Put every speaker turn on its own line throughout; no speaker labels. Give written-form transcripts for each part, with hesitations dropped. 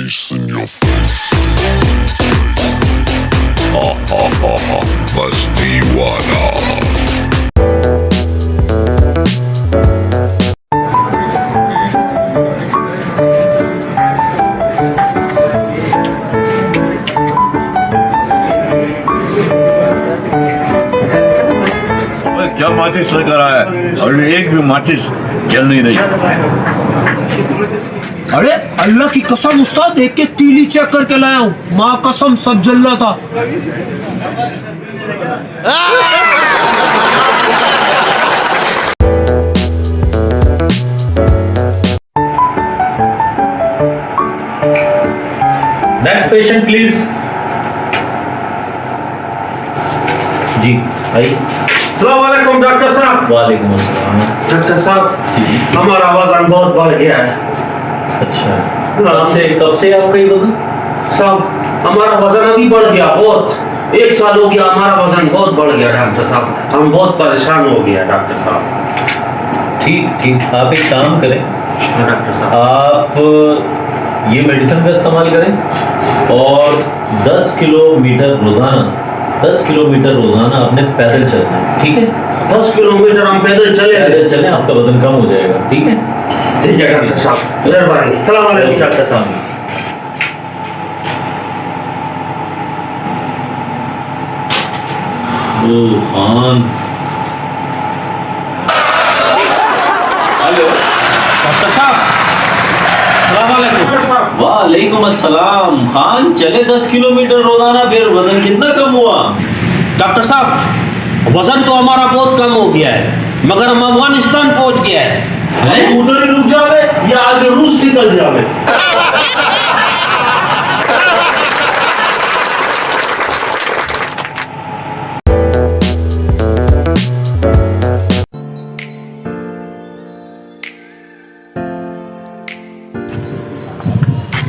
bass in your face. Ha ha ha ha, Masti Wala.
क्या माचिस लेकर आया है और एक भी माचिस जल नहीं रही।
अरे अल्लाह की कसम उस्ताद, देख के तीली चेक करके लाया हूँ, माँ कसम सब जल रहा था।
Next patient please. जी भाई।
अस्सलाम वालेकुम डॉक्टर साहब।
वालेकुम अस्सलाम।
डॉक्टर साहब, हमारा वजन बहुत बढ़ गया है।
अच्छा, कब से आपका ये वजन?
साहब, हमारा वजन अभी बढ़ गया बहुत। 1 साल हो गया, हमारा वजन बहुत बढ़ गया डॉक्टर साहब। हम बहुत परेशान हो गया डॉक्टर साहब।
ठीक, आप एक काम करें,
डॉक्टर साहब
आप ये मेडिसिन का इस्तेमाल करें और 10 किलोमीटर रोजाना आपने पैदल चलना है, ठीक है?
10 किलोमीटर हम पैदल चले,
आपका वजन कम हो जाएगा, ठीक है?
ठीक है डॉक्टर साहब, मेहरबानी। अस्सलाम वालेकुम डॉक्टर साहब।
ओ खान, हेलो
डॉक्टर साहब, अस्सलाम वालेकुम। डॉक्टर साहब,
वालेकुम अस्सलाम। खान, चले 10 किलोमीटर रोजाना, फिर वजन कितना कम हुआ?
डॉक्टर साहब, वजन तो हमारा बहुत कम हो गया है, मगर हम अफगानिस्तान पहुंच गया है। उधर ही रुक जावे या आगे रूस निकल जावे।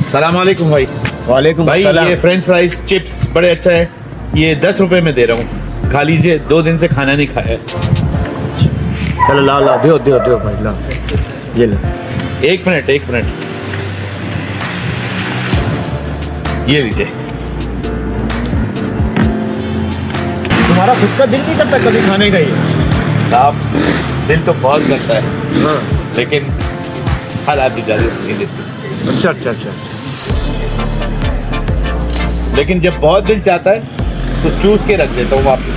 सलाम वालेकुम भाई।
वालेकुम
भाई
अस्सलाम।
ये फ्रेंच फ्राइज चिप्स बड़े अच्छा है, ये 10 रुपए में दे रहा हूँ, खा लीजिए। 2 दिन से खाना नहीं खाया।
चलो ला दियो भाई, ला ये ले।
एक मिनट ये लीजिए।
तुम्हारा खुद का दिल नहीं करता कभी खाने का ही?
आप दिल तो बहुत करता है,
हाँ।
लेकिन हालात इजाजत नहीं देते।
अच्छा।
लेकिन जब बहुत दिल चाहता है तो चूस के रख देता हूँ वापस।